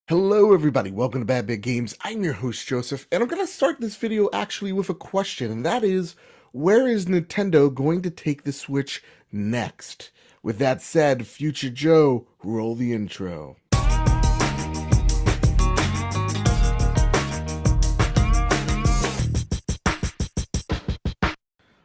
Hello everybody, welcome to Bad Big Games. I'm your host Joseph, and I'm going to start this video actually with a question, and that is, where is Nintendo going to take the Switch next? With that said, Future Joe, roll the intro.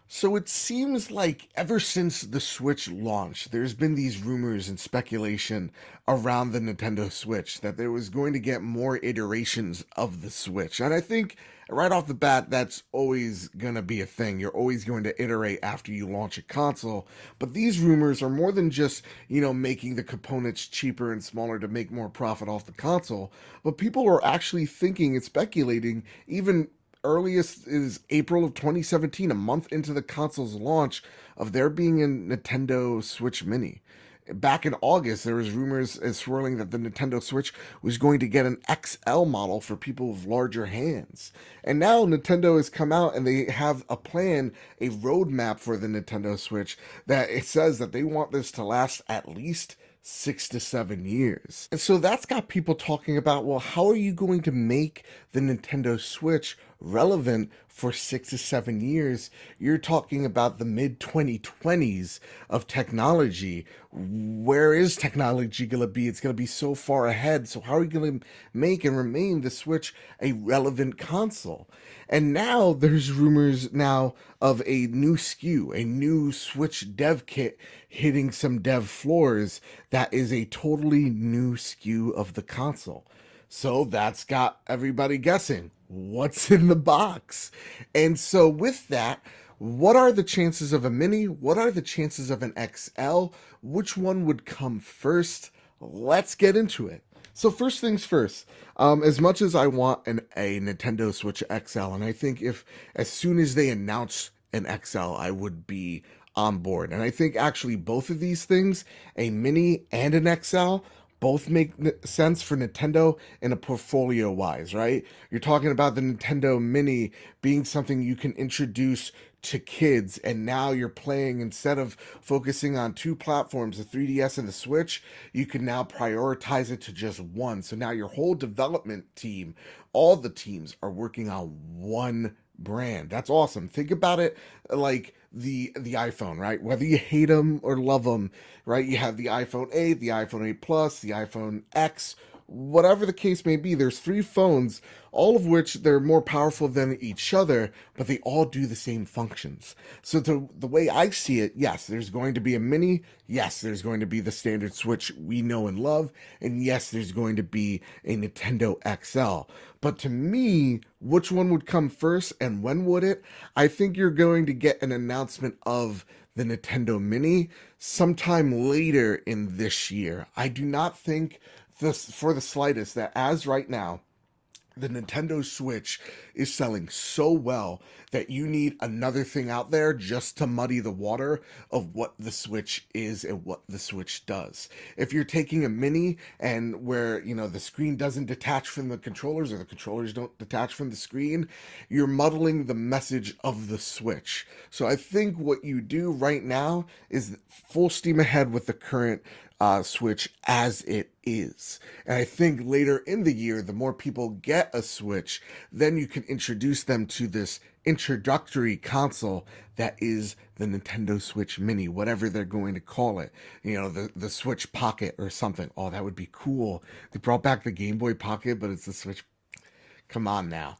So it seems like ever since the Switch launched, there's been these rumors and speculation around the Nintendo Switch that there was going to get more iterations of the Switch. And I think right off the bat, that's always going to be a thing. You're always going to iterate after you launch a console. But these rumors are more than just, making the components cheaper and smaller to make more profit off the console. But people are actually thinking and speculating even earliest is April of 2017, a month into the console's launch, of there being a Nintendo Switch Mini. Back in August, there was rumors swirling that the Nintendo Switch was going to get an XL model for people with larger hands. And now Nintendo has come out and they have a plan, a roadmap for the Nintendo Switch that it says that they want this to last at least 6 to 7 years. And so that's got people talking about, well, how are you going to make the Nintendo Switch relevant for 6 to 7 years? You're talking about the mid 2020s of technology. Where is technology going to be? It's going to be so far ahead. So how are you going to make and remain the Switch a relevant console? And now there's rumors now of a new SKU, a new Switch dev kit hitting some dev floors that is a totally new SKU of the console. So that's got everybody guessing what's in the box. And so with that, what are the chances of a mini? What are the chances of an XL? Which one would come first? Let's get into it. So first things first, as much as I want a Nintendo Switch XL, and I think if as soon as they announce an XL, I would be on board. And I think actually both of these things, a mini and an XL, both make sense for Nintendo in a portfolio wise, right? You're talking about the Nintendo Mini being something you can introduce to kids, and now you're playing, instead of focusing on two platforms, the 3DS and the Switch, you can now prioritize it to just one. So now your whole development team, all the teams are working on one brand. That's awesome. Think about it like the iPhone, right? Whether you hate them or love them, right? You have the iPhone 8, the iPhone 8 Plus, the iPhone X, whatever the case may be. There's three phones, all of which they're more powerful than each other, but they all do the same functions. So the way I see it, yes, there's going to be a mini. Yes, there's going to be the standard Switch we know and love. And yes, there's going to be a Nintendo XL. But to me, which one would come first and when would it? I think you're going to get an announcement of the Nintendo Mini sometime later in this year. I do not think this for the slightest that as right now, the Nintendo Switch is selling so well that you need another thing out there just to muddy the water of what the Switch is and what the Switch does. If you're taking a mini and where, the screen doesn't detach from the controllers or the controllers don't detach from the screen, you're muddling the message of the Switch. So I think what you do right now is full steam ahead with the current Switch as it is. And I think later in the year, the more people get a Switch, then you can introduce them to this introductory console that is the Nintendo Switch Mini, whatever they're going to call it. The Switch Pocket or something. Oh, that would be cool. They brought back the Game Boy Pocket, but it's the Switch. Come on now.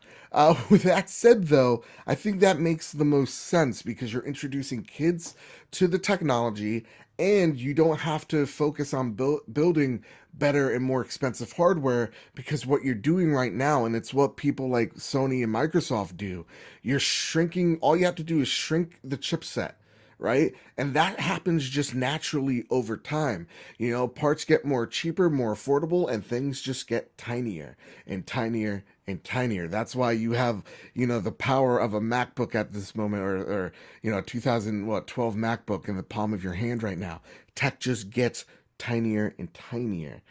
With that said, though, I think that makes the most sense because you're introducing kids to the technology and you don't have to focus on building better and more expensive hardware, because what you're doing right now, and it's what people like Sony and Microsoft do, you're shrinking. All you have to do is shrink the chipset, right? And that happens just naturally over time. Parts get more cheaper, more affordable, and things just get tinier and tinier and tinier. That's why you have, the power of a MacBook at this moment, or 2012 MacBook in the palm of your hand right now. Tech just gets tinier and tinier.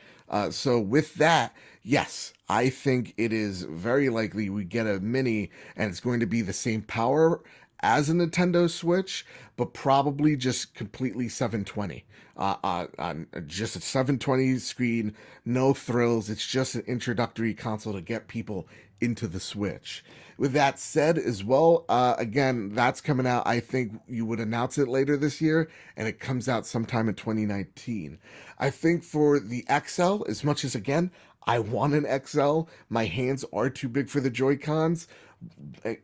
So with that, yes, I think it is very likely we get a mini and it's going to be the same power as a Nintendo Switch, but probably just completely 720. On just a 720 screen, no thrills. It's just an introductory console to get people into the Switch. With that said, as well, again, that's coming out. I think you would announce it later this year, and it comes out sometime in 2019. I think for the XL, as much as again, I want an XL, my hands are too big for the Joy-Cons.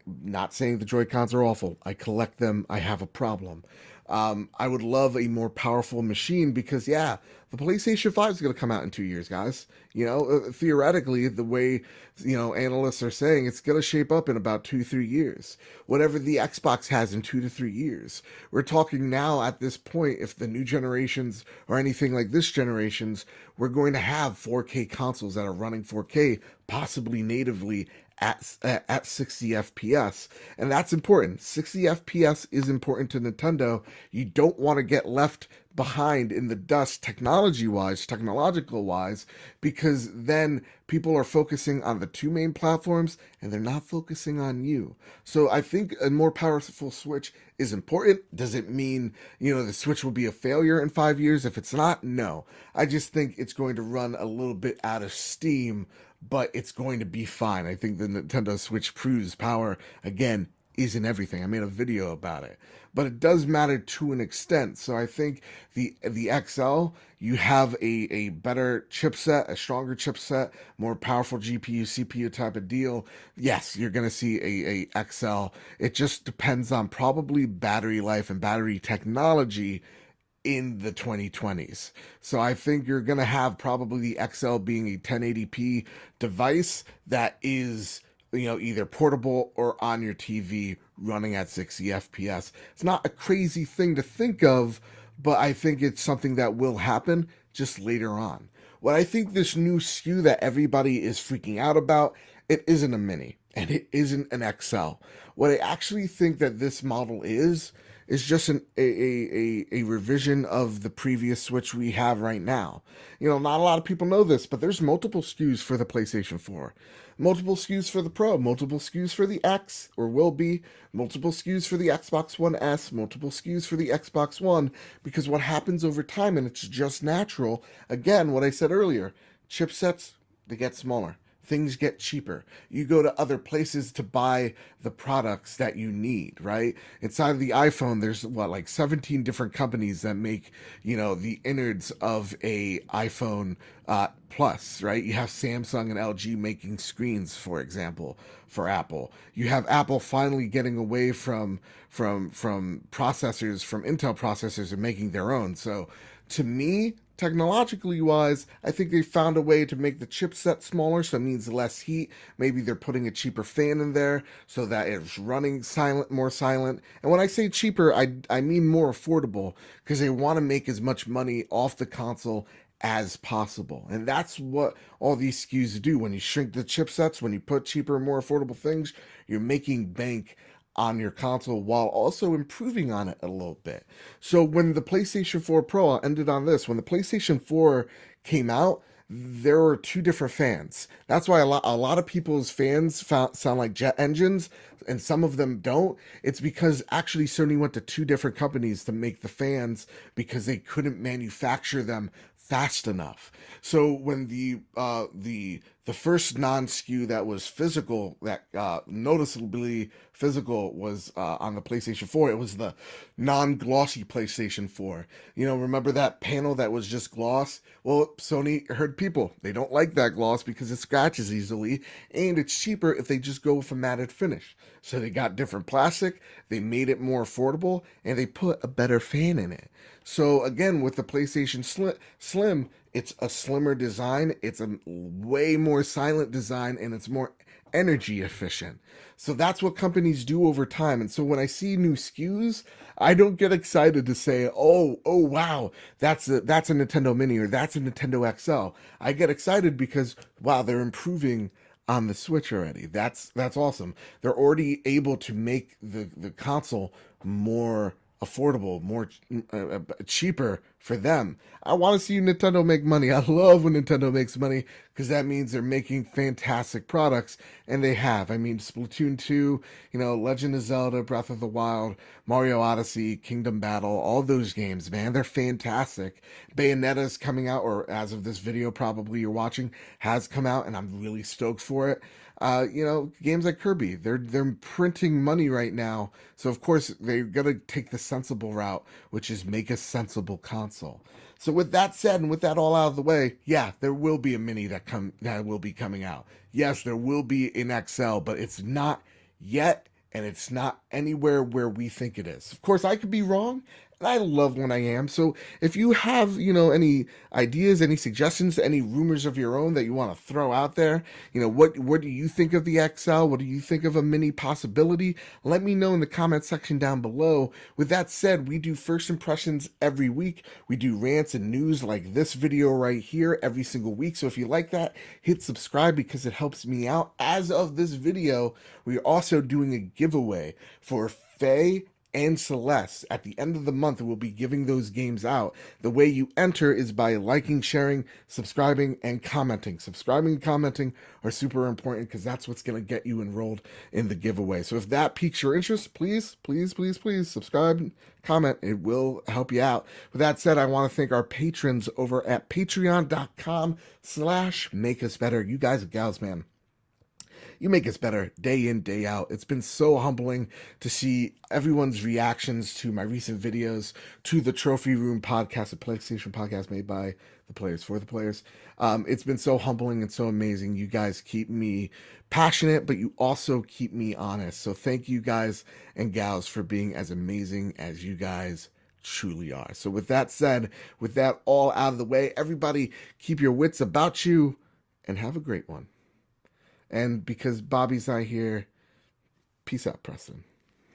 Not saying the Joy-Cons are awful. I collect them. I have a problem. I would love a more powerful machine because, yeah, the PlayStation 5 is going to come out in 2 years, guys. Theoretically, the way, analysts are saying, it's going to shape up in about 2-3 years. Whatever the Xbox has in 2 to 3 years. We're talking now at this point, if the new generations or anything like this generation's, we're going to have 4K consoles that are running 4K, possibly natively at 60 FPS, and that's important. 60 FPS is important to Nintendo. You don't want to get left behind in the dust technological wise, because then people are focusing on the two main platforms and they're not focusing on you. So I think a more powerful Switch is important. Does it mean, the Switch will be a failure in 5 years? If it's not, no. I just think it's going to run a little bit out of steam, but it's going to be fine. I think the Nintendo Switch proves power, again, isn't everything. I made a video about it. But it does matter to an extent. So I think the XL, you have a better chipset, a stronger chipset, more powerful GPU, CPU type of deal. Yes, you're going to see a XL. It just depends on probably battery life and battery technology in the 2020s. So I think you're going to have probably the XL being a 1080p device that is, either portable or on your TV running at 60 FPS. It's not a crazy thing to think of, but I think it's something that will happen just later on. What I think this new SKU that everybody is freaking out about, it isn't a mini and it isn't an XL. What I actually think that this model is just a revision of the previous Switch we have right now. Not a lot of people know this, but there's multiple SKUs for the PlayStation 4. Multiple SKUs for the Pro, multiple SKUs for the X, or will be, multiple SKUs for the Xbox One S, multiple SKUs for the Xbox One, because what happens over time, and it's just natural, again, what I said earlier, chipsets, they get smaller. Things get cheaper. You go to other places to buy the products that you need, right? Inside of the iPhone, there's like 17 different companies that make, the innards of a iPhone Plus, right? You have Samsung and LG making screens, for example, for Apple. You have Apple finally getting away from processors, from Intel processors, and making their own. So to me, technologically wise, I think they found a way to make the chipset smaller, so it means less heat. Maybe they're putting a cheaper fan in there so that it's running more silent. And when I say cheaper, I mean more affordable, because they want to make as much money off the console as possible. And that's what all these SKUs do. When you shrink the chipsets, when you put cheaper, more affordable things, you're making bank on your console while also improving on it a little bit. So when the PlayStation 4 Pro, I'll end it on this, when the PlayStation 4 came out, there were two different fans. That's why a lot of people's fans sound like jet engines, and some of them don't. It's because actually Sony went to two different companies to make the fans because they couldn't manufacture them fast enough. So when the first non-SKU that was physical, that noticeably physical, was on the PlayStation 4, it was the non-glossy PlayStation 4. Remember that panel that was just gloss? Well, Sony heard people. They don't like that gloss because it scratches easily, and it's cheaper if they just go with a matted finish. So they got different plastic, they made it more affordable, and they put a better fan in it. So again, with the PlayStation Slim, it's a slimmer design, it's a way more silent design, and it's more energy efficient. So that's what companies do over time. And so when I see new SKUs, I don't get excited to say, oh wow, that's a Nintendo Mini or that's a Nintendo XL. I get excited because, wow, they're improving on the Switch already. That's awesome. They're already able to make the console more affordable, more cheaper for them. I want to see Nintendo make money. I love when Nintendo makes money because that means they're making fantastic products, and they have. I mean, Splatoon 2, Legend of Zelda, Breath of the Wild, Mario Odyssey, Kingdom Battle, all those games, man, they're fantastic. Bayonetta's coming out, or as of this video, probably you're watching, has come out, and I'm really stoked for it. Games like Kirby, they're printing money right now, so of course they're gonna take the sensible route, which is make a sensible console. So with that said, and with that all out of the way, yeah, there will be a mini that will be coming out. Yes, there will be an XL, but it's not yet, and it's not anywhere where we think it is. Of course, I could be wrong, and I love when I am. So if you have, any ideas, any suggestions, any rumors of your own that you want to throw out there, what do you think of the XL? What do you think of a mini possibility? Let me know in the comment section down below. With that said, we do first impressions every week. We do rants and news like this video right here every single week. So if you like that, hit subscribe because it helps me out. As of this video, we're also doing a giveaway for Faye and Celeste. At the end of the month, we'll be giving those games out. The way you enter is by liking, sharing, subscribing, and commenting. Subscribing and commenting are super important because that's what's going to get you enrolled in the giveaway. So if that piques your interest, please, please, please, please subscribe, comment. It will help you out. With that said, I want to thank our patrons over at patreon.com/makeusbetter. You guys and gals, man, you make us better day in, day out. It's been so humbling to see everyone's reactions to my recent videos, to the Trophy Room podcast, a PlayStation podcast made by the players for the players. It's been so humbling and so amazing. You guys keep me passionate, but you also keep me honest. So thank you guys and gals for being as amazing as you guys truly are. So with that said, with that all out of the way, everybody keep your wits about you and have a great one. And because Bobby's not here, peace out, Preston.